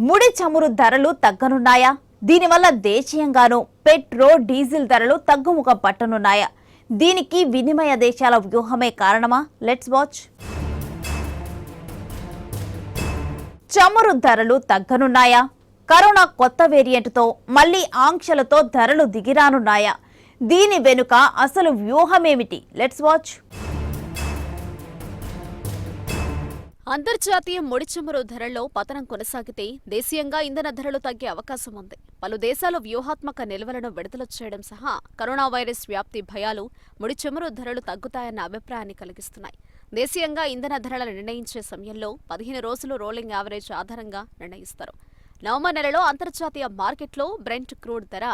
ముడి చమురు ధరలు తగ్గనున్నాయా? దీనివల్ల దేశీయంగానూ పెట్రోల్, డీజిల్ ధరలు తగ్గుముఖ పట్టనున్నాయా? దీనికి వినిమయ దేశాల వ్యూహమే కారణమా? Let's watch. చమురు ధరలు తగ్గనున్నాయా? కరోనా కొత్త వేరియంట్తో మళ్లీ ఆంక్షలతో ధరలు దిగిరానున్నాయా? దీని వెనుక అసలు వ్యూహమేమిటి? Let's watch. అంతర్జాతీయ ముడి చమురు ధరల్లో పతనం కొనసాగితే దేశీయంగా ఇంధన ధరలు తగ్గే అవకాశం ఉంది. పలు దేశాలు వ్యూహాత్మక నిల్వలను విడుదల చేయడం సహా కరోనా వైరస్ వ్యాప్తి భయాలు ముడి చమురు ధరలు తగ్గుతాయన్న అభిప్రాయాన్ని కలిగిస్తున్నాయి. దేశీయంగా ఇంధన ధరలను నిర్ణయించే సమయంలో 15 రోజులు రోలింగ్ యావరేజ్ ఆధారంగా నిర్ణయిస్తారు. నవంబర్ నెలలో అంతర్జాతీయ మార్కెట్లో బ్రెంట్ క్రూడ్ ధర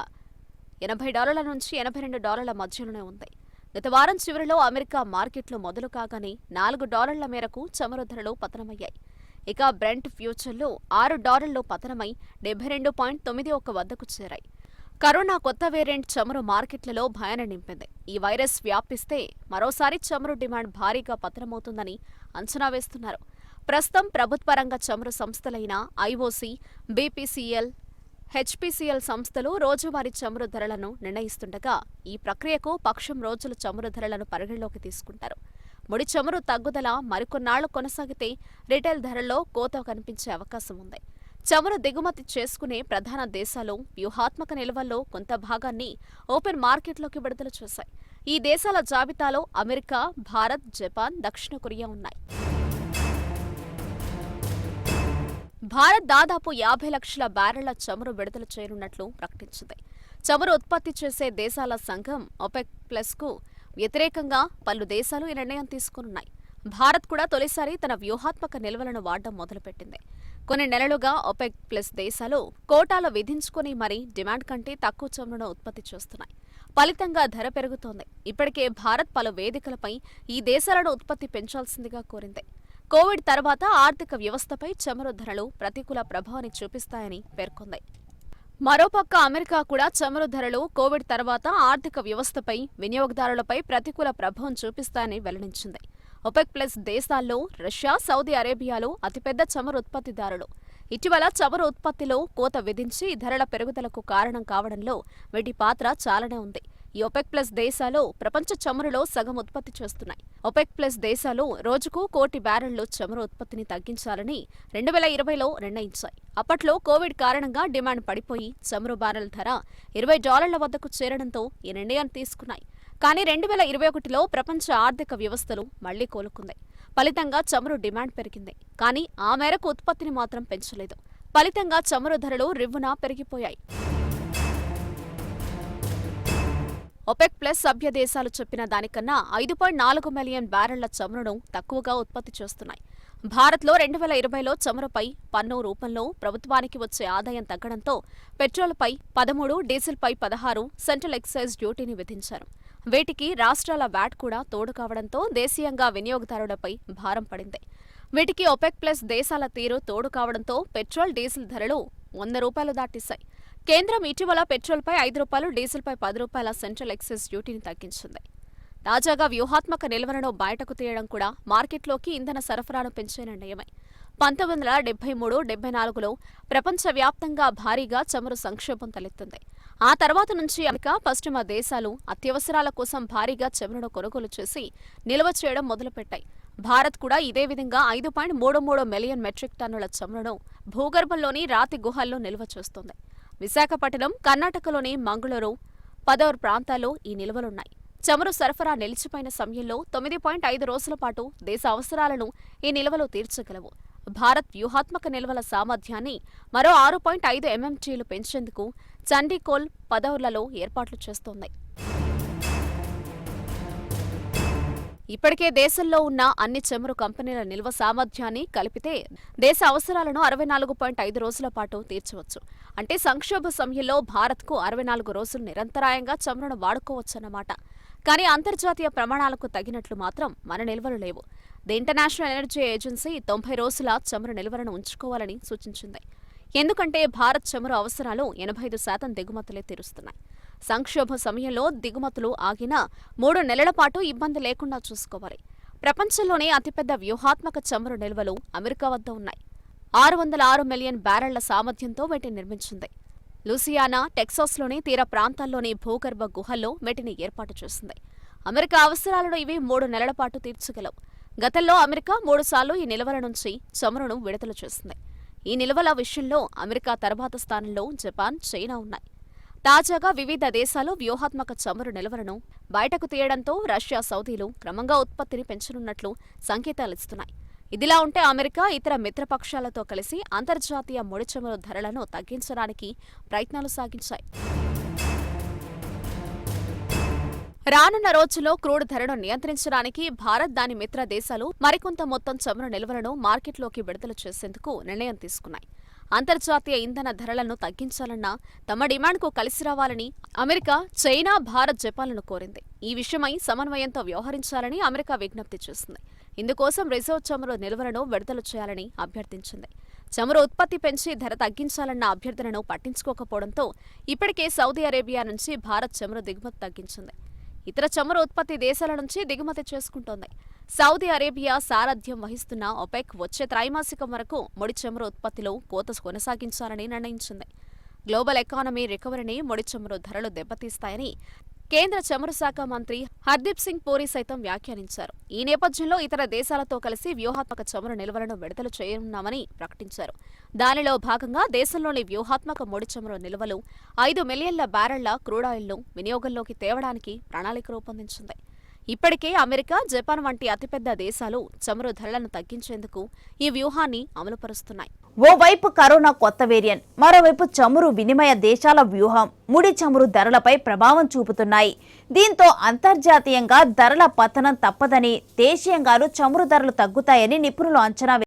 $80 నుంచి $82 మధ్యలోనే ఉంది. గత వారం చివరిలో అమెరికా మార్కెట్లు మొదలు కాగానే $4 మేరకు చమురు ధరలు పతనమయ్యాయి. ఇక బ్రెంట్ ఫ్యూచర్లు $6 పతనమై 72.91 వద్దకు చేరాయి. కరోనా కొత్త వేరియంట్ చమురు మార్కెట్లలో భయాన్ని నింపింది. ఈ వైరస్ వ్యాపిస్తే మరోసారి చమురు డిమాండ్ భారీగా పతనమవుతుందని అంచనా వేస్తున్నారు. ప్రస్తుతం ప్రభుత్వ రంగ చమురు సంస్థలైన ఐఓసీ, బీపీసీఎల్, హెచ్పీసీఎల్ సంస్థలు రోజువారీ చమురు ధరలను నిర్ణయిస్తుండగా ఈ ప్రక్రియకు పక్షం రోజుల చమురు ధరలను పరిగణలోకి తీసుకుంటారు. ముడి చమురు తగ్గుదల మరికొన్నాళ్లు కొనసాగితే రిటైల్ ధరల్లో కోత కనిపించే అవకాశం ఉంది. చమురు దిగుమతి చేసుకునే ప్రధాన దేశాలు వ్యూహాత్మక నిల్వల్లో కొంత భాగాన్ని ఓపెన్ మార్కెట్లోకి విడుదల చేశాయి. ఈ దేశాల జాబితాలో అమెరికా, భారత్, జపాన్, దక్షిణ కొరియా ఉన్నాయి. భారత్ దాదాపు 50 లక్షల బ్యారెళ్ల చమురు విడుదల చేయనున్నట్లు ప్రకటించింది. చమురు ఉత్పత్తి చేసే దేశాల సంఘం ఒపెక్ ప్లస్కు వ్యతిరేకంగా పలు దేశాలు ఈ నిర్ణయం తీసుకున్నాయి. భారత్ కూడా తొలిసారి తన వ్యూహాత్మక నిల్వలను వాడడం మొదలుపెట్టింది. కొన్ని నెలలుగా ఒపెక్ ప్లస్ దేశాలు కోటాలు విధించుకుని మరీ డిమాండ్ కంటే తక్కువ చమురును ఉత్పత్తి చేస్తున్నాయి. ఫలితంగా ధర పెరుగుతోంది. ఇప్పటికే భారత్ పలు వేదికలపై ఈ దేశాలను ఉత్పత్తి పెంచాల్సిందిగా కోరింది. కోవిడ్ తర్వాత ఆర్థిక వ్యవస్థపై చమురు ధరలు ప్రతికూల ప్రభావాన్ని చూపిస్తాయని పేర్కొంది. మరోపక్క అమెరికా కూడా చమురు ధరలు కోవిడ్ తర్వాత ఆర్థిక వ్యవస్థపై, వినియోగదారులపై ప్రతికూల ప్రభావం చూపిస్తాయని వెల్లడించింది. ఒపెక్ ప్లస్ దేశాల్లో రష్యా, సౌదీ అరేబియాలు అతిపెద్ద చమురు ఉత్పత్తిదారులు. ఇటీవల చమురు ఉత్పత్తిలో కోత విధించి ధరల పెరుగుదలకు కారణం కావడంలో వీటి పాత్ర చాలానే ఉంది. ఈ ఒపెక్ ప్లస్ దేశాలు ప్రపంచ చమురులో సగం ఉత్పత్తి చేస్తున్నాయి. ఒపెక్ ప్లస్ దేశాలు రోజుకు 1 కోటి బ్యారెళ్లు చమురు ఉత్పత్తిని తగ్గించాలని 2020లో నిర్ణయించాయి. అప్పట్లో కోవిడ్ కారణంగా డిమాండ్ పడిపోయి చమురు బ్యారెల్ ధర $20 వద్దకు చేరడంతో ఈ నిర్ణయాన్ని తీసుకున్నాయి. కానీ 2021లో ప్రపంచ ఆర్థిక వ్యవస్థలు మళ్లీ కోలుకుంది. ఫలితంగా చమురు డిమాండ్ పెరిగింది. కానీ ఆ మేరకు ఉత్పత్తిని మాత్రం పెంచలేదు. ఫలితంగా చమురు ధరలు రివ్వున పెరిగిపోయాయి. ఒపెక్ ప్లస్ సభ్య దేశాలు చెప్పిన దానికన్నా 5.4 మిలియన్ బ్యారెళ్ల చమురును తక్కువగా ఉత్పత్తి చేస్తున్నాయి. భారత్లో 2020లో చమురుపై పన్ను రూపంలో ప్రభుత్వానికి వచ్చే ఆదాయం తగ్గడంతో పెట్రోల్పై 13, డీజిల్పై 16 సెంట్రల్ ఎక్సైజ్ డ్యూటీని విధించారు. వీటికి రాష్ట్రాల వ్యాట్ కూడా తోడు కావడంతో దేశీయంగా వినియోగదారులపై భారం పడింది. వీటికి ఒపెక్ ప్లస్ దేశాల తీరు తోడు కావడంతో పెట్రోల్, డీజిల్ ధరలు $100 దాటేశాయి. కేంద్రం ఇటీవల పెట్రోల్పై $5, డీజిల్పై $10 సెంట్రల్ ఎక్సైజ్ డ్యూటీని తగ్గించింది. తాజాగా వ్యూహాత్మక నిల్వలను బయటకు తీయడం కూడా మార్కెట్లోకి ఇంధన సరఫరాను పెంచే నిర్ణయమే. 1973-74లో ప్రపంచవ్యాప్తంగా భారీగా చమురు సంక్షోభం తలెత్తింది. ఆ తర్వాత నుంచి అమెరికా, పశ్చిమ దేశాలు అత్యవసరాల కోసం భారీగా చమురును కొనుగోలు చేసి నిల్వ చేయడం మొదలుపెట్టాయి. భారత్ కూడా ఇదే విధంగా 5.33 మిలియన్ మెట్రిక్ టన్నుల చమురును భూగర్భంలోని రాతి గుహల్లో నిల్వ చేస్తోంది. విశాఖపట్నం, కర్ణాటకలోని మంగళూరు, పదోర్ ప్రాంతాల్లో ఈ నిల్వలున్నాయి. చమురు సరఫరా నిలిచిపోయిన సమయంలో 9.5 రోజుల పాటు దేశ అవసరాలను ఈ నిల్వలు తీర్చగలవు. భారత్ వ్యూహాత్మక నిల్వల సామర్థ్యాన్ని మరో 6.5 MMTలు పెంచేందుకు చండీకోల్, పదౌర్లలో ఏర్పాట్లు చేస్తోంది. ఇప్పటికే దేశంలో ఉన్న అన్ని చమురు కంపెనీల నిల్వ సామర్థ్యాన్ని కలిపితే దేశ అవసరాలను 64.5 రోజుల పాటు తీర్చవచ్చు. అంటే సంక్షోభ సమయంలో భారత్కు 64 రోజులు నిరంతరాయంగా చమురును వాడుకోవచ్చన్నమాట. కానీ అంతర్జాతీయ ప్రమాణాలకు తగినట్లు మాత్రం మన నిల్వలు లేవు. ది ఇంటర్నేషనల్ ఎనర్జీ ఏజెన్సీ 90 రోజుల చమురు నిల్వలను ఉంచుకోవాలని సూచించింది. ఎందుకంటే భారత్ చమురు అవసరాలు 85% దిగుమతులే తీరుస్తున్నాయి. సంక్షోభ సమయంలో దిగుమతులు ఆగినా 3 నెలల పాటు ఇబ్బంది లేకుండా చూసుకోవాలి. ప్రపంచంలోనే అతిపెద్ద వ్యూహాత్మక చమురు నిల్వలు అమెరికా వద్ద ఉన్నాయి. 606 మిలియన్ బ్యారెళ్ల సామర్థ్యంతో వీటిని నిర్మించింది. లూసియానా, టెక్సాస్లోని తీర ప్రాంతాల్లోని భూగర్భ గుహల్లో వీటిని ఏర్పాటు చేసింది. అమెరికా అవసరాలను ఇవి 3 నెలల పాటు తీర్చగలవు. గతంలో అమెరికా 3 సార్లు ఈ నిల్వల నుంచి చమురును విడుదల చేసింది. ఈ నిల్వల విషయంలో అమెరికా తర్వాత స్థానంలో జపాన్, చైనా ఉన్నాయి. తాజాగా వివిధ దేశాలు వ్యూహాత్మక చమురు నిల్వలను బయటకు తీయడంతో రష్యా, సౌదీలు క్రమంగా ఉత్పత్తిని పెంచనున్నట్లు సంకేతాలిస్తున్నాయి. ఇదిలా ఉంటే అమెరికా ఇతర మిత్రపక్షాలతో కలిసి అంతర్జాతీయ ముడి చమురు ధరలను తగ్గించడానికి ప్రయత్నాలు సాగించాయి. రానున్న రోజుల్లో క్రూడ్ ధరను నియంత్రించడానికి భారత్, దాని మిత్ర దేశాలు మరికొంత మొత్తం చమురు నిల్వలను మార్కెట్లోకి విడుదల చేసేందుకు నిర్ణయం తీసుకున్నాయి. అంతర్జాతీయ ఇంధన ధరలను తగ్గించాలన్న తమ డిమాండ్కు కలిసి రావాలని అమెరికా, చైనా, భారత్, జపాన్లను కోరింది. ఈ విషయమై సమన్వయంతో వ్యవహరించాలని అమెరికా విజ్ఞప్తి చేసింది. ఇందుకోసం రిజర్వ్ చమురు నిల్వలను విడుదల చేయాలని అభ్యర్థించింది. చమురు ఉత్పత్తి పెంచి ధర తగ్గించాలన్న అభ్యర్థనను పట్టించుకోకపోవడంతో ఇప్పటికే సౌదీ అరేబియా నుంచి భారత్ చమురు దిగుమతి తగ్గించింది. ఇతర చమురు ఉత్పత్తి దేశాల నుంచి దిగుమతి చేసుకుంటోంది. సౌదీ అరేబియా సారథ్యం వహిస్తున్న ఒపెక్ వచ్చే త్రైమాసికం వరకు ముడి చమురు ఉత్పత్తిలో కోత కొనసాగించాలని నిర్ణయించింది. గ్లోబల్ ఎకానమీ రికవరీని ముడి చమురు ధరలు దెబ్బతీస్తాయని కేంద్ర చమురు శాఖ మంత్రి హర్దీప్ సింగ్ పూరి సైతం వ్యాఖ్యానించారు. ఈ నేపథ్యంలో ఇతర దేశాలతో కలిసి వ్యూహాత్మక చమురు నిల్వలను విడుదల చేయనున్నామని ప్రకటించారు. దానిలో భాగంగా దేశంలోని వ్యూహాత్మక ముడి చమురు నిల్వలు 5 మిలియన్ల బ్యారెళ్ల క్రూడాయిల్ను వినియోగంలోకి తేవడానికి ప్రణాళిక రూపొందించింది. ఇప్పటికే అమెరికా, జపాన్ వంటి అతిపెద్ద దేశాలు చమురు ధరలను తగ్గించేందుకు ఈ వ్యూహాన్ని అమలుపరుస్తున్నాయి. ఓవైపు కరోనా కొత్త వేరియంట్, మరోవైపు చమురు వినిమయ దేశాల వ్యూహం ముడి చమురు ధరలపై ప్రభావం చూపుతున్నాయి. దీంతో అంతర్జాతీయంగా ధరల పతనం తప్పదని, దేశీయంగానూ చమురు ధరలు తగ్గుతాయని నిపుణులు అంచనా